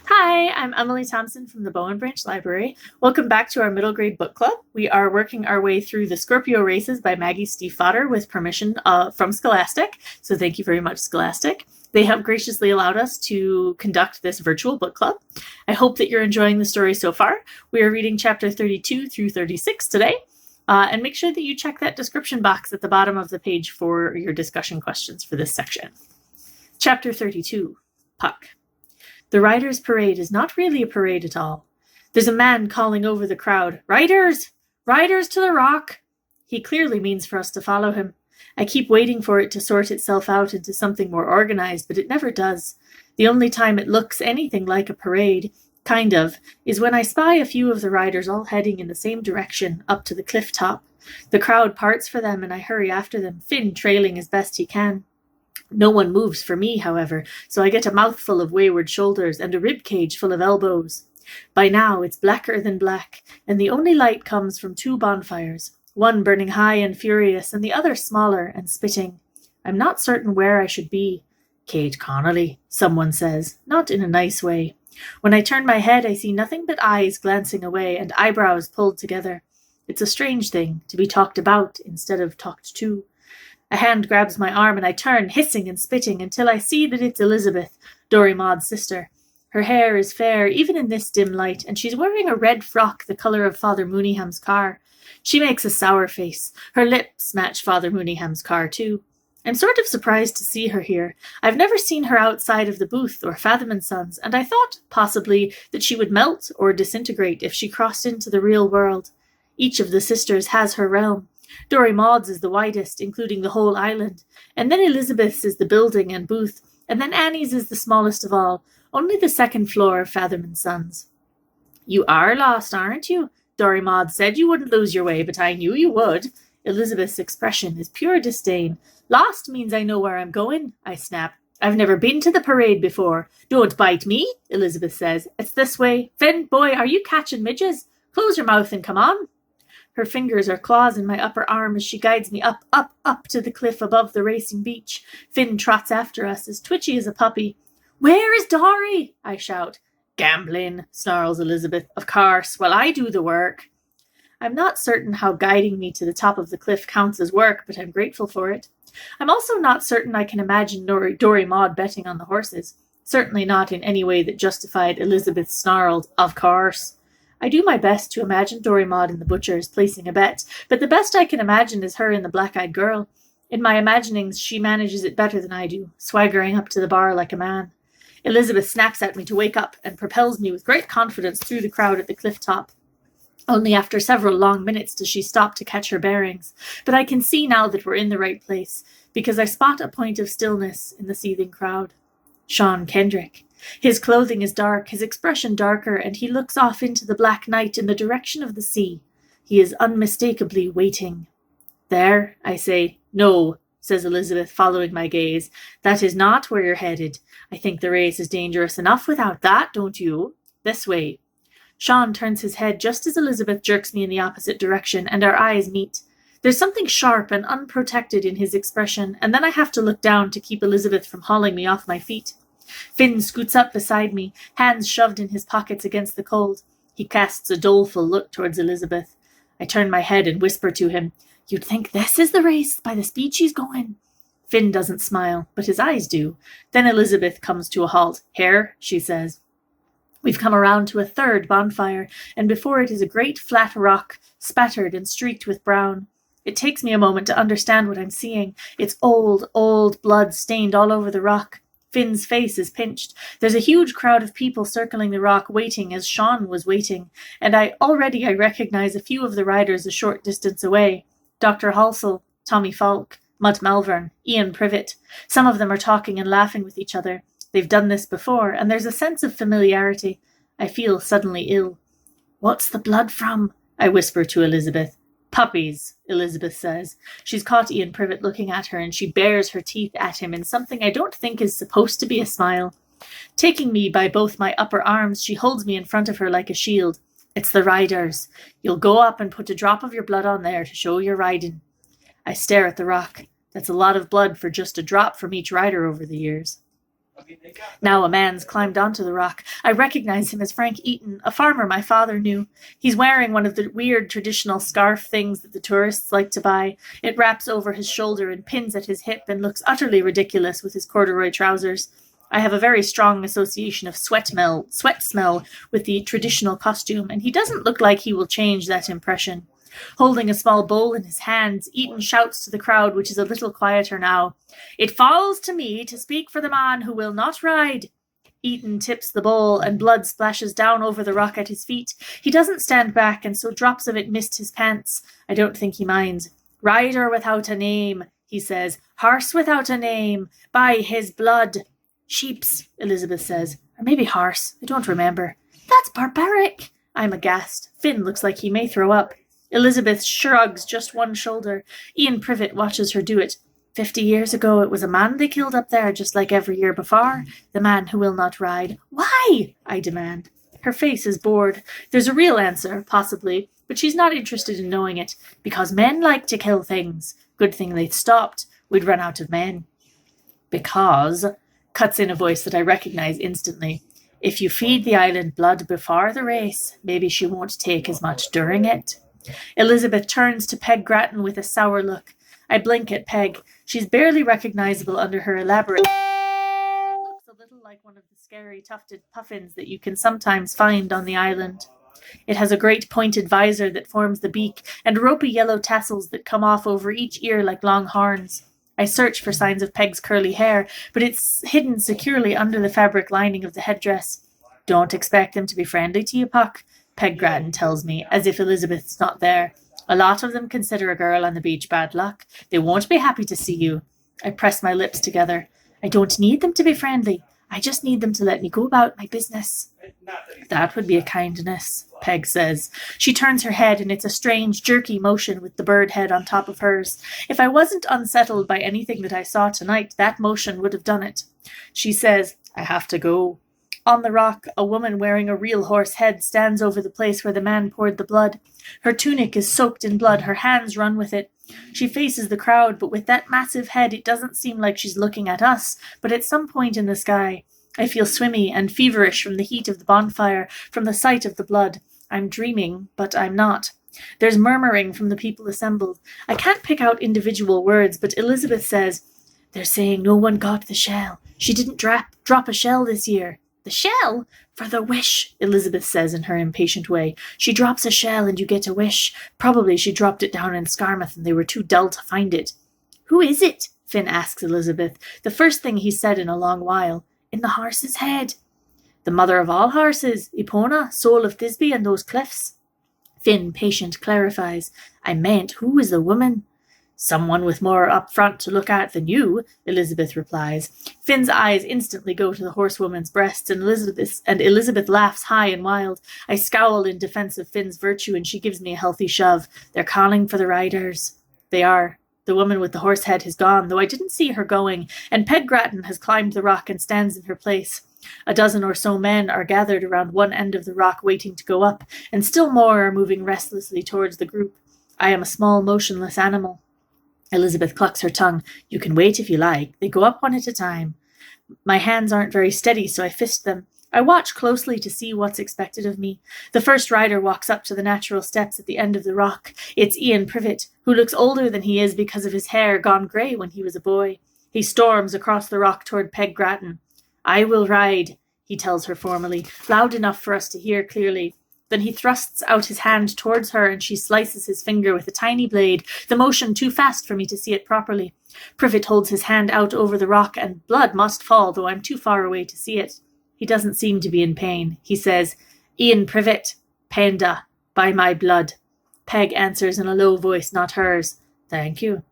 Hi, I'm Emily Thompson from the Bowen Branch Library. Welcome back to our middle grade book club. We are working our way through the Scorpio Races by Steifvater with permission from Scholastic. So thank you very much, Scholastic. They have graciously allowed us to conduct this virtual book club. I hope that you're enjoying the story so far. We are reading chapter 32 through 36 today. And make sure that you check that description box at the bottom of the page for your discussion questions for this section. Chapter 32, Puck. The Riders' Parade is not really a parade at all. There's a man calling over the crowd, "Riders! Riders to the rock!" He clearly means for us to follow him. I keep waiting for it to sort itself out into something more organized, but it never does. The only time it looks anything like a parade, kind of, is when I spy a few of the riders all heading in the same direction, up to the cliff top. The crowd parts for them, and I hurry after them, Finn trailing as best he can. No one moves for me, however, so I get a mouthful of wayward shoulders and a rib cage full of elbows. By now it's blacker than black, and the only light comes from two bonfires, one burning high and furious, and the other smaller and spitting. I'm not certain where I should be. "Kate Connolly," someone says, not in a nice way. When I turn my head, I see nothing but eyes glancing away and eyebrows pulled together. It's a strange thing, to be talked about instead of talked to. A hand grabs my arm and I turn, hissing and spitting, until I see that it's Elizabeth, Dory Maud's sister. Her hair is fair, even in this dim light, and she's wearing a red frock the colour of Father Mooneyham's car. She makes a sour face. Her lips match Father Mooneyham's car, too. I'm sort of surprised to see her here. I've never seen her outside of the booth or Fathom and Sons, and I thought, possibly, that she would melt or disintegrate if she crossed into the real world. Each of the sisters has her realm. Dory Maud's is the widest, including the whole island, and then Elizabeth's is the building and booth, and then Annie's is the smallest of all, only the second floor of Fathom and Sons. "You are lost, aren't you? Dory Maud said you wouldn't lose your way, but I knew you would." Elizabeth's expression is pure disdain. "Lost means I know where I'm going," I snap. "I've never been to the parade before." "Don't bite me," Elizabeth says. "It's this way. Finn, boy, are you catching midges? Close your mouth and come on." Her fingers are claws in my upper arm as she guides me up, up, up to the cliff above the racing beach. Finn trots after us, as twitchy as a puppy. "Where is Dory?" I shout. "Gambling," snarls Elizabeth. "Of course, while I do the work." I'm not certain how guiding me to the top of the cliff counts as work, but I'm grateful for it. I'm also not certain I can imagine Dory Maud betting on the horses. Certainly not in any way that justified Elizabeth's snarled, "Of course." I do my best to imagine Dory Maud in the butcher's placing a bet, but the best I can imagine is her in the Black-Eyed Girl. In my imaginings, she manages it better than I do, swaggering up to the bar like a man. Elizabeth snaps at me to wake up and propels me with great confidence through the crowd at the cliff top. Only after several long minutes does she stop to catch her bearings, but I can see now that we're in the right place, because I spot a point of stillness in the seething crowd. Sean Kendrick. His clothing is dark, his expression darker, and he looks off into the black night in the direction of the sea. He is unmistakably waiting. "There," I say. "No," says Elizabeth, following my gaze. "That is not where you're headed. I think the race is dangerous enough without that, don't you? This way." Sean turns his head just as Elizabeth jerks me in the opposite direction, and our eyes meet. There's something sharp and unprotected in his expression, and then I have to look down to keep Elizabeth from hauling me off my feet. Finn scoots up beside me, hands shoved in his pockets against the cold. He casts a doleful look towards Elizabeth. I turn my head and whisper to him, "You'd think this is the race by the speed she's going." Finn doesn't smile, but his eyes do. Then Elizabeth comes to a halt. "Here," she says. We've come around to a third bonfire, and before it is a great flat rock, spattered and streaked with brown. It takes me a moment to understand what I'm seeing. It's old, old blood stained all over the rock. Finn's face is pinched. There's a huge crowd of people circling the rock, waiting as Sean was waiting, and I recognize a few of the riders a short distance away. Dr. Halsell, Tommy Falk, Mutt Malvern, Ian Privet. Some of them are talking and laughing with each other. They've done this before, and there's a sense of familiarity. I feel suddenly ill. "What's the blood from?" I whisper to Elizabeth. "Puppies," Elizabeth says. She's caught Ian Privet looking at her, and she bares her teeth at him in something I don't think is supposed to be a smile. Taking me by both my upper arms, she holds me in front of her like a shield. "It's the riders. You'll go up and put a drop of your blood on there to show you're riding." I stare at the rock. That's a lot of blood for just a drop from each rider over the years. Now a man's climbed onto the rock. I recognize him as Frank Eaton, a farmer my father knew. He's wearing one of the weird traditional scarf things that the tourists like to buy. It wraps over his shoulder and pins at his hip and looks utterly ridiculous with his corduroy trousers. I have a very strong association of sweat smell with the traditional costume, and he doesn't look like he will change that impression. Holding a small bowl in his hands, Eaton shouts to the crowd, which is a little quieter now. "It falls to me to speak for the man who will not ride." Eaton tips the bowl, and blood splashes down over the rock at his feet. He doesn't stand back, and so drops of it mist his pants. I don't think he minds. "Rider without a name," he says. "Horse without a name. By his blood." "Sheep's," Elizabeth says. "Or maybe horse. I don't remember." "That's barbaric." I'm aghast. Finn looks like he may throw up. Elizabeth shrugs just one shoulder. Ian Privet watches her do it. 50 years ago it was a man they killed up there, just like every year before. The man who will not ride. Why? I demand. Her face is bored. There's a real answer, possibly, but she's not interested in knowing it. Because men like to kill things. Good thing they stopped. We'd run out of men. Because, cuts in a voice that I recognize instantly, if you feed the island blood before the race, maybe she won't take as much during it. Elizabeth turns to Peg Gratton with a sour look. I blink at Peg. She's barely recognizable under her elaborate... looks a little like one of the scary tufted puffins that you can sometimes find on the island. It has a great pointed visor that forms the beak, and ropey yellow tassels that come off over each ear like long horns. I search for signs of Peg's curly hair, but it's hidden securely under the fabric lining of the headdress. "Don't expect them to be friendly to you, Puck," Peg Gratton tells me, as if Elizabeth's not there. "A lot of them consider a girl on the beach bad luck. They won't be happy to see you." I press my lips together. I don't need them to be friendly. I just need them to let me go about my business. "That would be a kindness," Peg says. She turns her head, and it's a strange, jerky motion with the bird head on top of hers. If I wasn't unsettled by anything that I saw tonight, that motion would have done it. She says, "I have to go." On the rock, a woman wearing a real horse head stands over the place where the man poured the blood. Her tunic is soaked in blood, her hands run with it. She faces the crowd, but with that massive head it doesn't seem like she's looking at us, but at some point in the sky. I feel swimmy and feverish from the heat of the bonfire, from the sight of the blood. I'm dreaming, but I'm not. There's murmuring from the people assembled. I can't pick out individual words, but Elizabeth says, "They're saying no one got the shell. She didn't drop a shell this year." "The shell? For the wish," Elizabeth says in her impatient way. "She drops a shell and you get a wish. Probably she dropped it down in Scarmouth and they were too dull to find it." "Who is it?" Finn asks Elizabeth. The first thing he said in a long while. "In the horse's head." "The mother of all horses, Epona, soul of Thisbe and those cliffs." Finn, patient, clarifies. "I meant, who is the woman?" "Someone with more up front to look at than you," Elizabeth replies. Finn's eyes instantly go to the horsewoman's breasts, and Elizabeth laughs high and wild. I scowl in defense of Finn's virtue, and she gives me a healthy shove. "They're calling for the riders." They are. The woman with the horse head has gone, though I didn't see her going, and Peg Gratton has climbed the rock and stands in her place. A dozen or so men are gathered around one end of the rock waiting to go up, and still more are moving restlessly towards the group. I am a small, motionless animal. Elizabeth clucks her tongue. "You can wait if you like. They go up one at a time." My hands aren't very steady, so I fist them. I watch closely to see what's expected of me. The first rider walks up to the natural steps at the end of the rock. It's Ian Privet, who looks older than he is because of his hair gone grey when he was a boy. He storms across the rock toward Peg Gratton. "I will ride," he tells her formally, loud enough for us to hear clearly. Then he thrusts out his hand towards her and she slices his finger with a tiny blade, the motion too fast for me to see it properly. Privet holds his hand out over the rock and blood must fall, though I'm too far away to see it. He doesn't seem to be in pain. He says, "Ian Privet, Penda, by my blood." Peg answers in a low voice, not hers. "Thank you."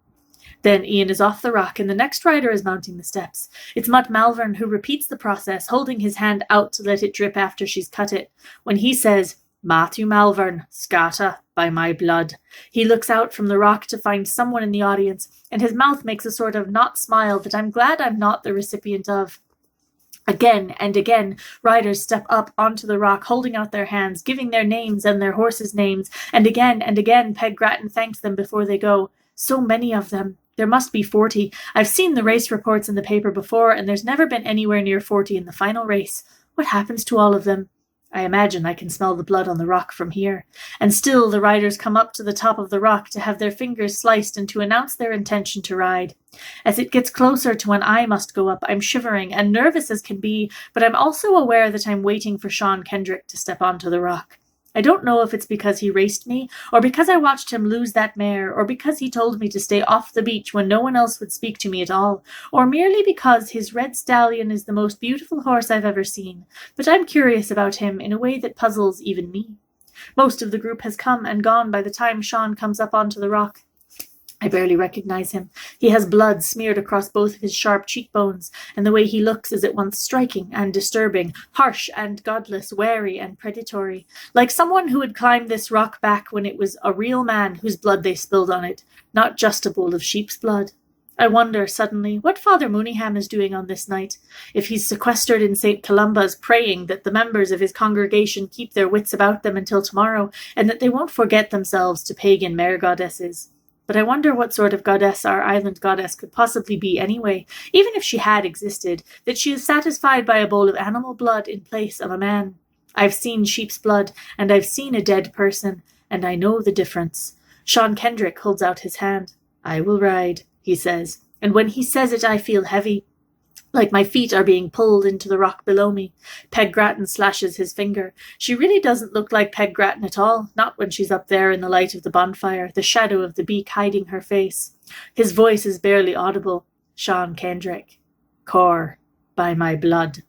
Then Ian is off the rock and the next rider is mounting the steps. It's Mutt Malvern who repeats the process, holding his hand out to let it drip after she's cut it. When he says, "Matthew Malvern, Scata, by my blood," he looks out from the rock to find someone in the audience, and his mouth makes a sort of not smile that I'm glad I'm not the recipient of. Again and again, riders step up onto the rock, holding out their hands, giving their names and their horses' names, and again Peg Gratton thanks them before they go. So many of them. There must be 40. I've seen the race reports in the paper before, and there's never been anywhere near 40 in the final race. What happens to all of them? I imagine I can smell the blood on the rock from here. And still the riders come up to the top of the rock to have their fingers sliced and to announce their intention to ride. As it gets closer to when I must go up, I'm shivering and nervous as can be, but I'm also aware that I'm waiting for Sean Kendrick to step onto the rock. I don't know if it's because he raced me, or because I watched him lose that mare, or because he told me to stay off the beach when no one else would speak to me at all, or merely because his red stallion is the most beautiful horse I've ever seen, but I'm curious about him in a way that puzzles even me. Most of the group has come and gone by the time Sean comes up onto the rock. I barely recognize him. He has blood smeared across both of his sharp cheekbones, and the way he looks is at once striking and disturbing, harsh and godless, wary and predatory, like someone who had climbed this rock back when it was a real man whose blood they spilled on it, not just a bowl of sheep's blood. I wonder, suddenly, what Father Mooneyham is doing on this night, if he's sequestered in St. Columba's praying that the members of his congregation keep their wits about them until tomorrow, and that they won't forget themselves to pagan mare-goddesses. But I wonder what sort of goddess our island goddess could possibly be anyway, even if she had existed, that she is satisfied by a bowl of animal blood in place of a man. I've seen sheep's blood, and I've seen a dead person, and I know the difference. Sean Kendrick holds out his hand. I will ride, he says, and when he says it I feel heavy, like my feet are being pulled into the rock below me. Peg Gratton slashes his finger. She really doesn't look like Peg Gratton at all, not when she's up there in the light of the bonfire, the shadow of the beak hiding her face. His voice is barely audible. Sean Kendrick. Corr, by my blood.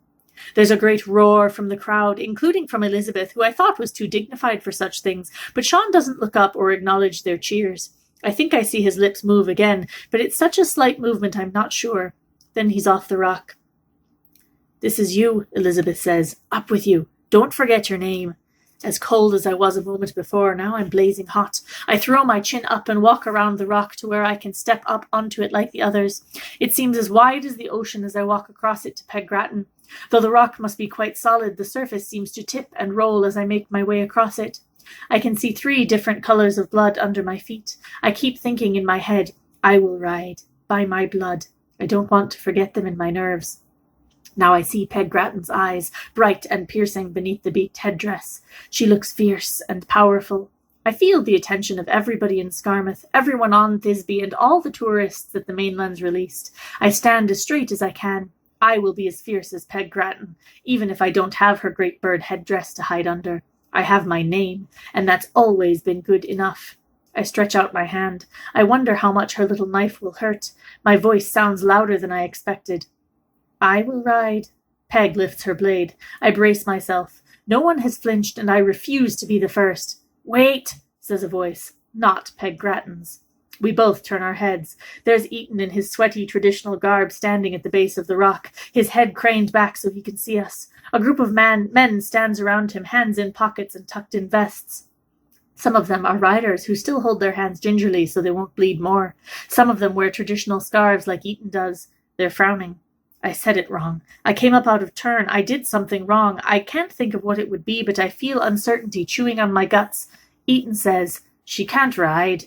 There's a great roar from the crowd, including from Elizabeth, who I thought was too dignified for such things, but Sean doesn't look up or acknowledge their cheers. I think I see his lips move again, but it's such a slight movement I'm not sure. Then he's off the rock. This is you, Elizabeth says. Up with you. Don't forget your name. As cold as I was a moment before, now I'm blazing hot. I throw my chin up and walk around the rock to where I can step up onto it like the others. It seems as wide as the ocean as I walk across it to Peg Gratton. Though the rock must be quite solid, the surface seems to tip and roll as I make my way across it. I can see 3 different colors of blood under my feet. I keep thinking in my head, I will ride, by my blood. I don't want to forget them in my nerves. Now I see Peg Gratton's eyes, bright and piercing beneath the beaked headdress. She looks fierce and powerful. I feel the attention of everybody in Skarmouth, everyone on Thisbe, and all the tourists that the mainland's released. I stand as straight as I can. I will be as fierce as Peg Gratton, even if I don't have her great bird headdress to hide under. I have my name, and that's always been good enough. I stretch out my hand. I wonder how much her little knife will hurt. My voice sounds louder than I expected. I will ride. Peg lifts her blade. I brace myself. No one has flinched, and I refuse to be the first. Wait, says a voice. Not Peg Gratton's. We both turn our heads. There's Eaton in his sweaty traditional garb standing at the base of the rock, his head craned back so he can see us. A group of men stands around him, hands in pockets and tucked in vests. Some of them are riders who still hold their hands gingerly so they won't bleed more. Some of them wear traditional scarves like Eaton does. They're frowning. I said it wrong. I came up out of turn. I did something wrong. I can't think of what it would be, but I feel uncertainty chewing on my guts. Eaton says, She can't ride.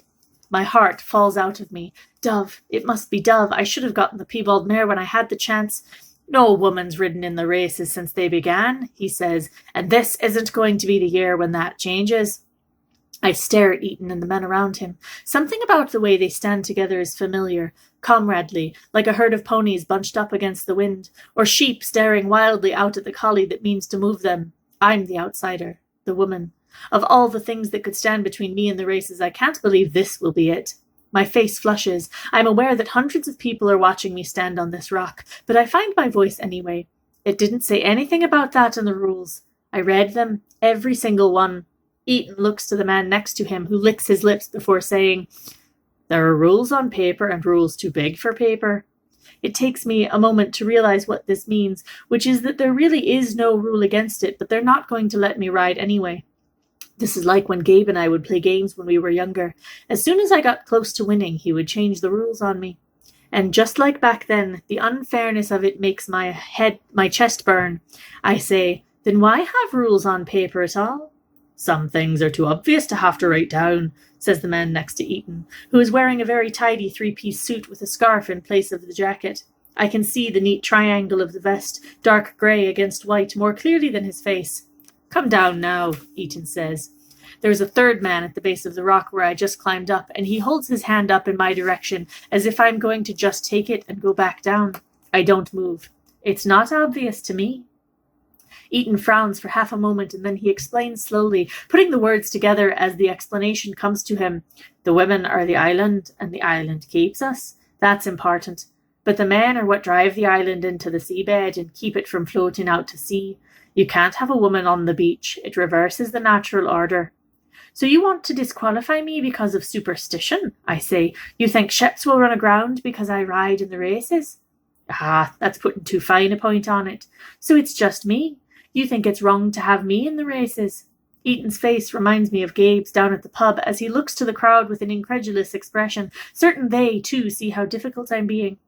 My heart falls out of me. Dove. It must be Dove. I should have gotten the piebald mare when I had the chance. No woman's ridden in the races since they began, he says, and this isn't going to be the year when that changes. I stare at Eaton and the men around him. Something about the way they stand together is familiar, comradely, like a herd of ponies bunched up against the wind, or sheep staring wildly out at the collie that means to move them. I'm the outsider, the woman. Of all the things that could stand between me and the races, I can't believe this will be it. My face flushes. I'm aware that hundreds of people are watching me stand on this rock, but I find my voice anyway. It didn't say anything about that in the rules. I read them, every single one. Eaton looks to the man next to him, who licks his lips before saying, There are rules on paper and rules too big for paper. It takes me a moment to realize what this means, which is that there really is no rule against it, but they're not going to let me ride anyway. This is like when Gabe and I would play games when we were younger. As soon as I got close to winning, he would change the rules on me. And just like back then, the unfairness of it makes my chest burn. I say, Then why have rules on paper at all? Some things are too obvious to have to write down, says the man next to Eaton, who is wearing a very tidy three-piece suit with a scarf in place of the jacket. I can see the neat triangle of the vest, dark grey against white, more clearly than his face. Come down now, Eaton says. There is a third man at the base of the rock where I just climbed up, and he holds his hand up in my direction, as if I'm going to just take it and go back down. I don't move. It's not obvious to me. Eaton frowns for half a moment, and then he explains slowly, putting the words together as the explanation comes to him. The women are the island, and the island keeps us. That's important. But the men are what drive the island into the seabed and keep it from floating out to sea. You can't have a woman on the beach. It reverses the natural order. So you want to disqualify me because of superstition, I say. You think ships will run aground because I ride in the races? Ah, that's putting too fine a point on it. So it's just me. You think it's wrong to have me in the races? Eaton's face reminds me of Gabe's down at the pub as he looks to the crowd with an incredulous expression, certain they, too, see how difficult I'm being.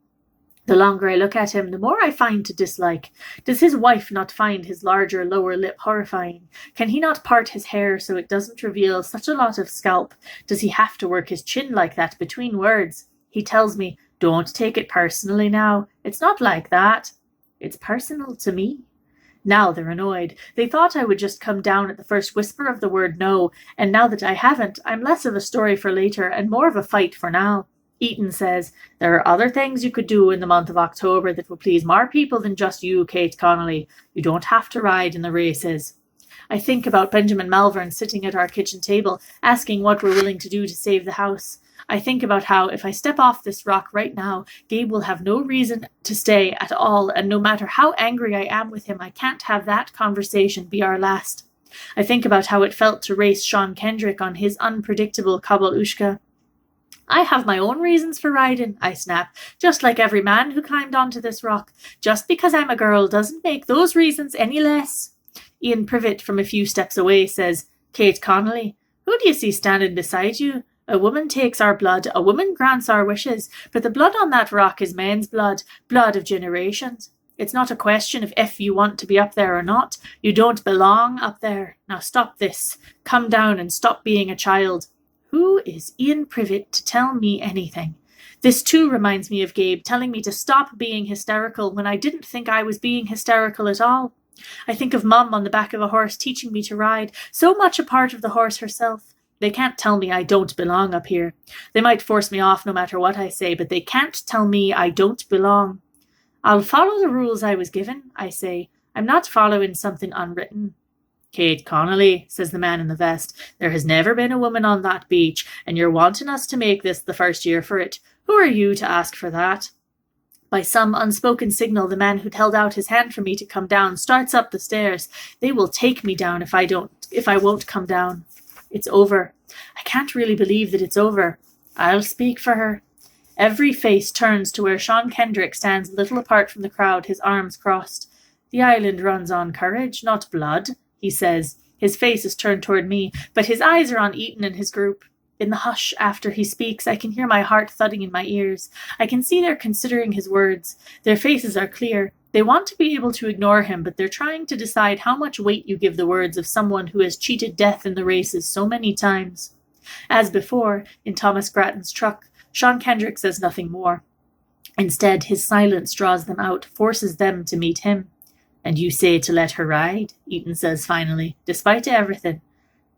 The longer I look at him, the more I find to dislike. Does his wife not find his larger lower lip horrifying? Can he not part his hair so it doesn't reveal such a lot of scalp? Does he have to work his chin like that between words? He tells me, don't take it personally now. It's not like that. It's personal to me. Now they're annoyed. They thought I would just come down at the first whisper of the word no, and now that I haven't, I'm less of a story for later and more of a fight for now. Eaton says, there are other things you could do in the month of October that will please more people than just you, Kate Connolly. You don't have to ride in the races. I think about Benjamin Malvern sitting at our kitchen table, asking what we're willing to do to save the house. I think about how, if I step off this rock right now, Gabe will have no reason to stay at all, and no matter how angry I am with him, I can't have that conversation be our last. I think about how it felt to race Sean Kendrick on his unpredictable Kobalushka. I have my own reasons for riding, I snap, just like every man who climbed onto this rock. Just because I'm a girl doesn't make those reasons any less. Ian Privet, from a few steps away, says, Kate Connolly, who do you see standing beside you? A woman takes our blood, a woman grants our wishes, but the blood on that rock is men's blood, blood of generations. It's not a question of if you want to be up there or not. You don't belong up there. Now stop this. Come down and stop being a child. Who is Ian Privet to tell me anything? This too reminds me of Gabe telling me to stop being hysterical when I didn't think I was being hysterical at all. I think of Mum on the back of a horse teaching me to ride, so much a part of the horse herself. They can't tell me I don't belong up here. They might force me off no matter what I say, but they can't tell me I don't belong. I'll follow the rules I was given, I say. I'm not following something unwritten. Kate Connolly, says the man in the vest, there has never been a woman on that beach, and you're wanting us to make this the first year for it. Who are you to ask for that? By some unspoken signal, the man who'd held out his hand for me to come down starts up the stairs. They will take me down if I won't come down. It's over. I can't really believe that it's over. I'll speak for her. Every face turns to where Sean Kendrick stands a little apart from the crowd, his arms crossed. The island runs on courage, not blood, he says. His face is turned toward me, but his eyes are on Eaton and his group. In the hush after he speaks, I can hear my heart thudding in my ears. I can see they're considering his words. Their faces are clear. They want to be able to ignore him, but they're trying to decide how much weight you give the words of someone who has cheated death in the races so many times. As before, in Thomas Gratton's truck, Sean Kendrick says nothing more. Instead, his silence draws them out, forces them to meet him. And you say to let her ride, Eaton says finally, despite everything.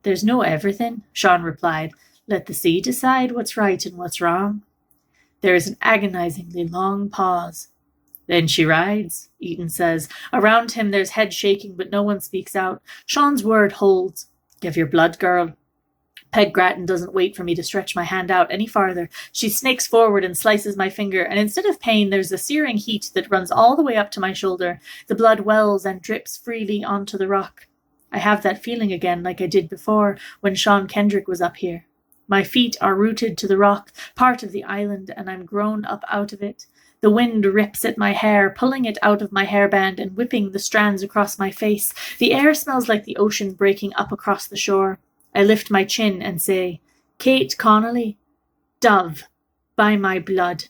There's no everything, Sean replied. Let the sea decide what's right and what's wrong. There is an agonizingly long pause. Then she rides, Eaton says. Around him there's head shaking, but no one speaks out. Sean's word holds. Give your blood, girl. Peg Gratton doesn't wait for me to stretch my hand out any farther. She snakes forward and slices my finger, and instead of pain, there's a searing heat that runs all the way up to my shoulder. The blood wells and drips freely onto the rock. I have that feeling again like I did before when Sean Kendrick was up here. My feet are rooted to the rock, part of the island, and I'm grown up out of it. The wind rips at my hair, pulling it out of my hairband and whipping the strands across my face. The air smells like the ocean breaking up across the shore. I lift my chin and say, Kate Connolly, Dove, by my blood.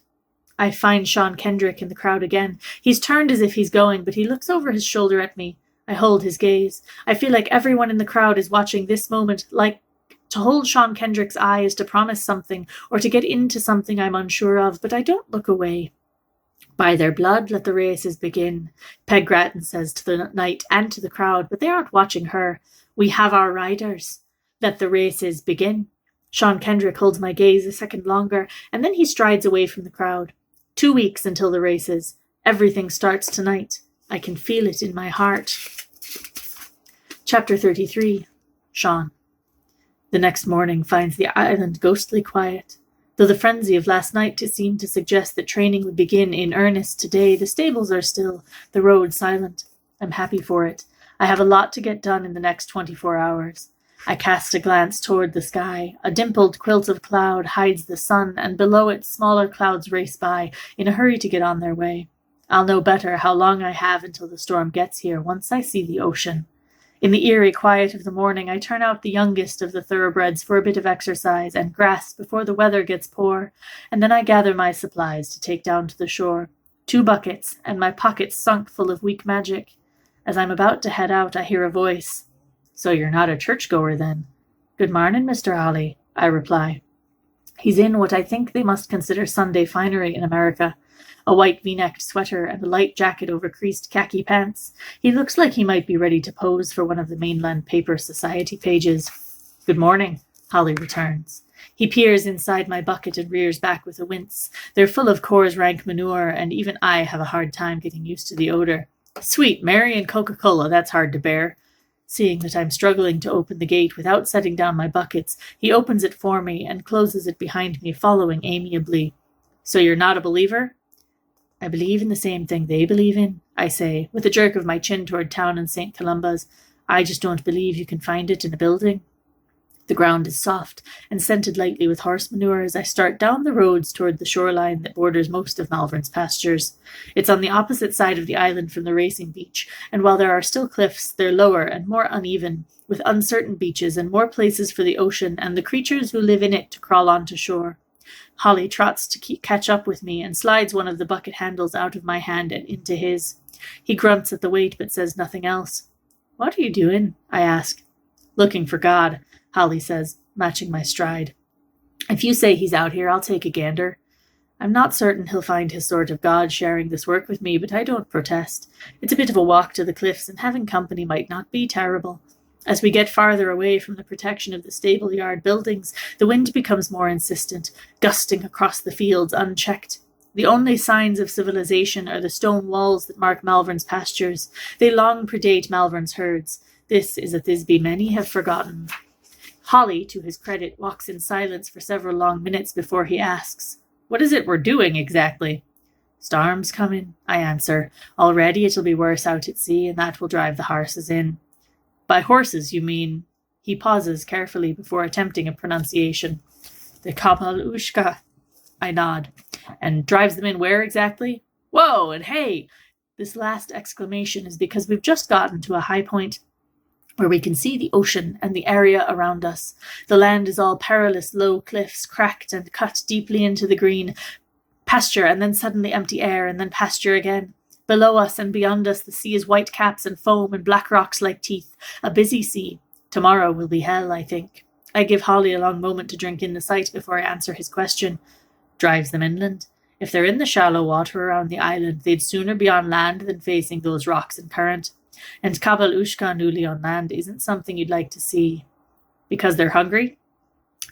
I find Sean Kendrick in the crowd again. He's turned as if he's going, but he looks over his shoulder at me. I hold his gaze. I feel like everyone in the crowd is watching this moment, like to hold Sean Kendrick's eye is to promise something, or to get into something I'm unsure of, but I don't look away. By their blood, let the races begin, Peg Gratton says to the knight and to the crowd, but they aren't watching her. We have our riders. Let the races begin. Sean Kendrick holds my gaze a second longer, and then he strides away from the crowd. 2 weeks until the races. Everything starts tonight. I can feel it in my heart. Chapter 33. Sean. The next morning finds the island ghostly quiet. Though the frenzy of last night seemed to suggest that training would begin in earnest today, the stables are still, the road silent. I'm happy for it. I have a lot to get done in the next 24 hours. I cast a glance toward the sky. A dimpled quilt of cloud hides the sun, and below it smaller clouds race by, in a hurry to get on their way. I'll know better how long I have until the storm gets here once I see the ocean. In the eerie quiet of the morning, I turn out the youngest of the thoroughbreds for a bit of exercise and grass before the weather gets poor, and then I gather my supplies to take down to the shore. 2 buckets, and my pockets sunk full of weak magic. As I'm about to head out, I hear a voice. So you're not a churchgoer, then? Good marnin', Mr. Holly, I reply. He's in what I think they must consider Sunday finery in America. A white V-necked sweater and a light jacket over creased khaki pants. He looks like he might be ready to pose for one of the mainland paper society pages. Good morning, Holly returns. He peers inside my bucket and rears back with a wince. They're full of Corr's rank manure, and even I have a hard time getting used to the odor. Sweet Mary and Coca-Cola, that's hard to bear. Seeing that I'm struggling to open the gate without setting down my buckets, he opens it for me and closes it behind me, following amiably. So you're not a believer? I believe in the same thing they believe in, I say, with a jerk of my chin toward town and St. Columba's. I just don't believe you can find it in a building. The ground is soft and scented lightly with horse manure as I start down the roads toward the shoreline that borders most of Malvern's pastures. It's on the opposite side of the island from the racing beach, and while there are still cliffs, they're lower and more uneven, with uncertain beaches and more places for the ocean and the creatures who live in it to crawl onto shore. Holly trots to catch up with me and slides one of the bucket handles out of my hand and into his. He grunts at the weight but says nothing else. What are you doing? I ask. Looking for God, Holly says, matching my stride. If you say he's out here, I'll take a gander. I'm not certain he'll find his sort of God sharing this work with me, but I don't protest. It's a bit of a walk to the cliffs, and having company might not be terrible. As we get farther away from the protection of the stable yard buildings, the wind becomes more insistent, gusting across the fields unchecked. The only signs of civilization are the stone walls that mark Malvern's pastures. They long predate Malvern's herds. This is a Thisbe many have forgotten. Holly, to his credit, walks in silence for several long minutes before he asks, What is it we're doing exactly? Storm's coming, I answer. Already it'll be worse out at sea, and that will drive the horses in. By horses, you mean? He pauses carefully before attempting a pronunciation. The kabalushka. I nod. And drives them in where exactly? Whoa, and hey! This last exclamation is because we've just gotten to a high point where we can see the ocean and the area around us. The land is all perilous low cliffs, cracked and cut deeply into the green. Pasture, and then suddenly empty air, and then pasture again. Below us and beyond us, the sea is white caps and foam and black rocks like teeth. A busy sea. Tomorrow will be hell, I think. I give Holly a long moment to drink in the sight before I answer his question. Drives them inland. If they're in the shallow water around the island, they'd sooner be on land than facing those rocks and current. And Kabalushka newly on land isn't something you'd like to see. Because they're hungry?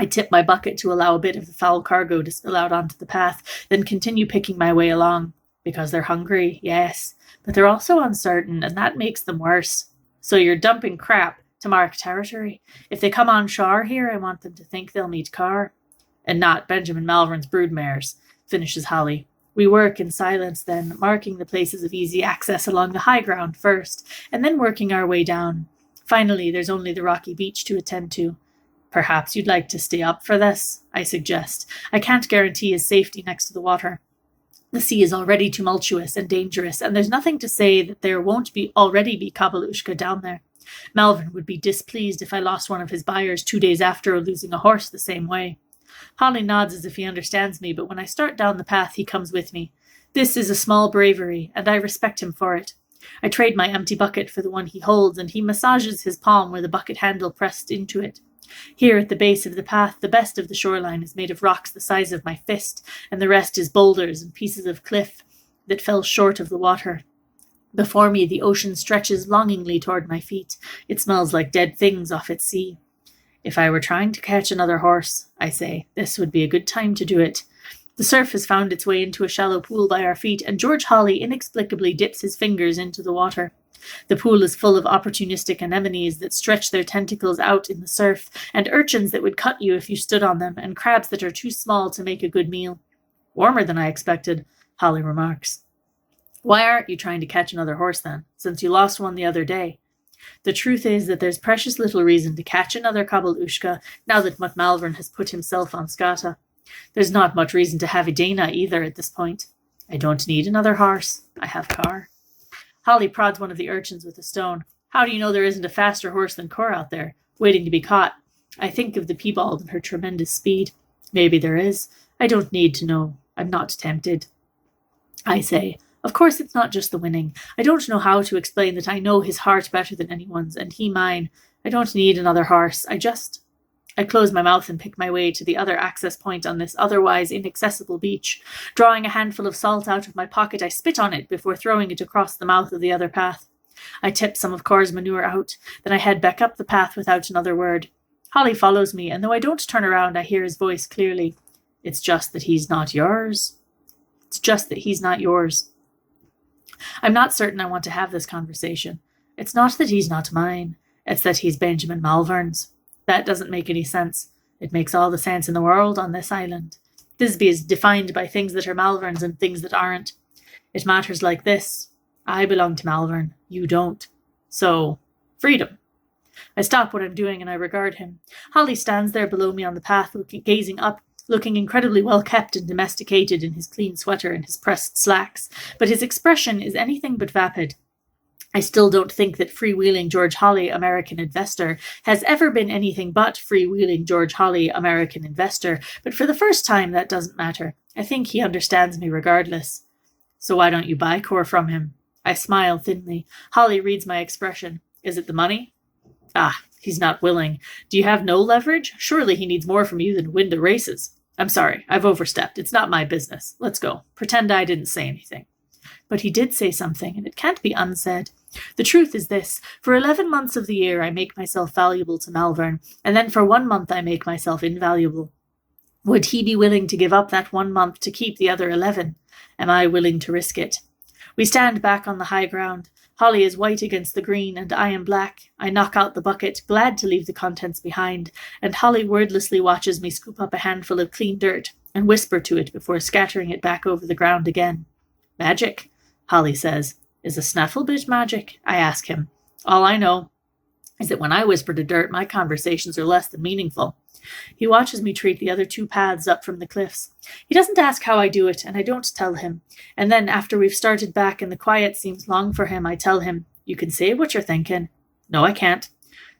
I tip my bucket to allow a bit of the foul cargo to spill out onto the path, then continue picking my way along. Because they're hungry, yes, but they're also uncertain, and that makes them worse. So you're dumping crap to mark territory. If they come on shore here, I want them to think they'll meet Corr. And not Benjamin Malvern's broodmares, finishes Holly. We work in silence then, marking the places of easy access along the high ground first, and then working our way down. Finally, there's only the rocky beach to attend to. Perhaps you'd like to stay up for this, I suggest. I can't guarantee his safety next to the water. The sea is already tumultuous and dangerous, and there's nothing to say that there won't already be Kabalushka down there. Malvern would be displeased if I lost one of his buyers 2 days after losing a horse the same way. Holly nods as if he understands me, but when I start down the path, he comes with me. This is a small bravery, and I respect him for it. I trade my empty bucket for the one he holds, and he massages his palm where the bucket handle pressed into it. Here at the base of the path, the best of the shoreline is made of rocks the size of my fist, and the rest is boulders and pieces of cliff that fell short of the water. Before me, the ocean stretches longingly toward my feet. It smells like dead things off its sea. If I were trying to catch another horse, I say, this would be a good time to do it. The surf has found its way into a shallow pool by our feet, and Geoge Holly inexplicably dips his fingers into the water. The pool is full of opportunistic anemones that stretch their tentacles out in the surf, and urchins that would cut you if you stood on them, and crabs that are too small to make a good meal. Warmer than I expected, Holly remarks. Why aren't you trying to catch another horse then, since you lost one the other day? The truth is that there's precious little reason to catch another kabelushka now that Malvern has put himself on Skata. There's not much reason to have a Dana either at this point. I don't need another horse. I have Corr. Holly prods one of the urchins with a stone. How do you know there isn't a faster horse than Corr out there, waiting to be caught? I think of the piebald and her tremendous speed. Maybe there is. I don't need to know. I'm not tempted. I say, of course it's not just the winning. I don't know how to explain that I know his heart better than anyone's, and he mine. I don't need another horse. I close my mouth and pick my way to the other access point on this otherwise inaccessible beach. Drawing a handful of salt out of my pocket, I spit on it before throwing it across the mouth of the other path. I tip some of Corr's manure out, then I head back up the path without another word. Holly follows me, and though I don't turn around, I hear his voice clearly. It's just that he's not yours. It's just that he's not yours. I'm not certain I want to have this conversation. It's not that he's not mine. It's that he's Benjamin Malvern's. That doesn't make any sense. It makes all the sense in the world on this island. Thisbe is defined by things that are Malvern's and things that aren't. It matters like this. I belong to Malvern. You don't. So, freedom. I stop what I'm doing and I regard him. Holly stands there below me on the path, gazing up, looking incredibly well kept and domesticated in his clean sweater and his pressed slacks, but his expression is anything but vapid. I still don't think that freewheeling Geoge Holly, American investor, has ever been anything but freewheeling Geoge Holly, American investor, but for the first time that doesn't matter. I think he understands me regardless. So why don't you buy Corr from him? I smile thinly. Holly reads my expression. Is it the money? Ah, he's not willing. Do you have no leverage? Surely he needs more from you than win the races. I'm sorry, I've overstepped. It's not my business. Let's go. Pretend I didn't say anything. But he did say something, and it can't be unsaid. The truth is this. For 11 months of the year, I make myself valuable to Malvern, and then for 1 month I make myself invaluable. Would he be willing to give up that 1 month to keep the other 11? Am I willing to risk it? We stand back on the high ground. Holly is white against the green, and I am black. I knock out the bucket, glad to leave the contents behind, and Holly wordlessly watches me scoop up a handful of clean dirt and whisper to it before scattering it back over the ground again. Magic, Holly says. Is a snaffle bit magic? I ask him. All I know is that when I whisper to dirt, my conversations are less than meaningful. He watches me treat the other 2 paths up from the cliffs. He doesn't ask how I do it, and I don't tell him. And then, after we've started back and the quiet seems long for him, I tell him, You can say what you're thinking. No, I can't,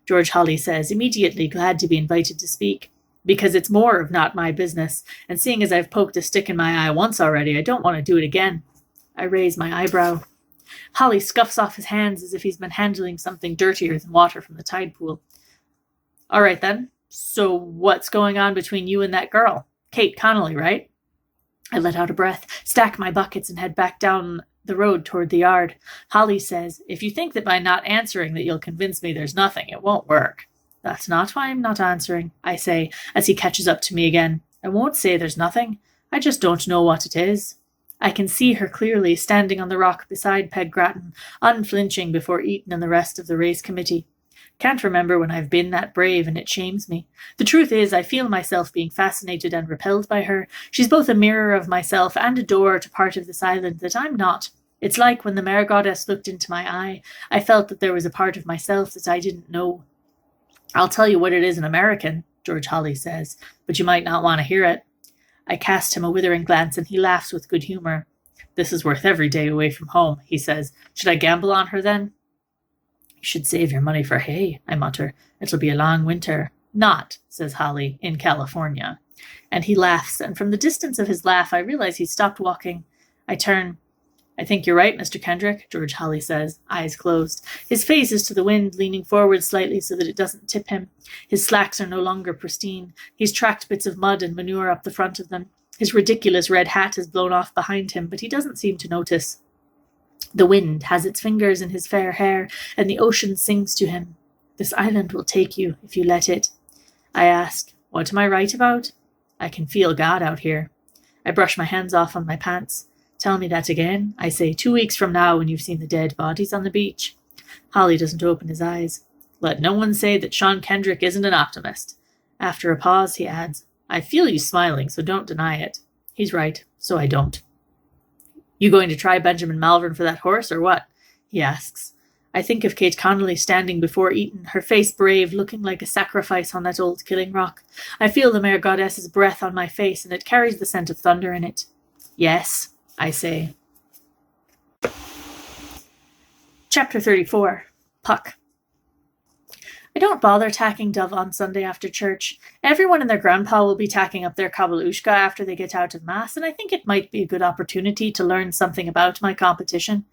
Geoge Holly says, immediately glad to be invited to speak. Because it's more of not my business, and seeing as I've poked a stick in my eye once already, I don't want to do it again. I raise my eyebrow. Holly scuffs off his hands as if he's been handling something dirtier than water from the tide pool. All right, then. So what's going on between you and that girl? Kate Connolly, right? I let out a breath, stack my buckets, and head back down the road toward the yard. Holly says, If you think that by not answering that you'll convince me there's nothing, it won't work. That's not why I'm not answering, I say, as he catches up to me again. I won't say there's nothing. I just don't know what it is. I can see her clearly, standing on the rock beside Peg Gratton, unflinching before Eaton and the rest of the race committee. Can't remember when I've been that brave, and it shames me. The truth is, I feel myself being fascinated and repelled by her. She's both a mirror of myself and a door to part of this island that I'm not. It's like when the mare goddess looked into my eye, I felt that there was a part of myself that I didn't know. I'll tell you what it is in American, Geoge Holly says, but you might not want to hear it. I cast him a withering glance, and he laughs with good humor. This is worth every day away from home, he says. Should I gamble on her, then? You should save your money for hay, I mutter. It'll be a long winter. Not, says Holly, in California. And he laughs, and from the distance of his laugh, I realize he's stopped walking. I turn. I think you're right, Mr. Kendrick, Geoge Holly says, eyes closed. His face is to the wind, leaning forward slightly so that it doesn't tip him. His slacks are no longer pristine. He's tracked bits of mud and manure up the front of them. His ridiculous red hat is blown off behind him, but he doesn't seem to notice. The wind has its fingers in his fair hair, and the ocean sings to him. This island will take you if you let it. I ask, what am I right about? I can feel God out here. I brush my hands off on my pants. Tell me that again. I say, 2 weeks from now when you've seen the dead bodies on the beach. Holly doesn't open his eyes. Let no one say that Sean Kendrick isn't an optimist. After a pause, he adds, I feel you smiling, so don't deny it. He's right, so I don't. You going to try Benjamin Malvern for that horse, or what? He asks. I think of Kate Connolly standing before Eton, her face brave, looking like a sacrifice on that old killing rock. I feel the mare goddess's breath on my face, and it carries the scent of thunder in it. Yes, I say. Chapter 34. Puck. I don't bother tacking Dove on Sunday after church. Everyone and their grandpa will be tacking up their kabelushka after they get out of Mass, and I think it might be a good opportunity to learn something about my competition.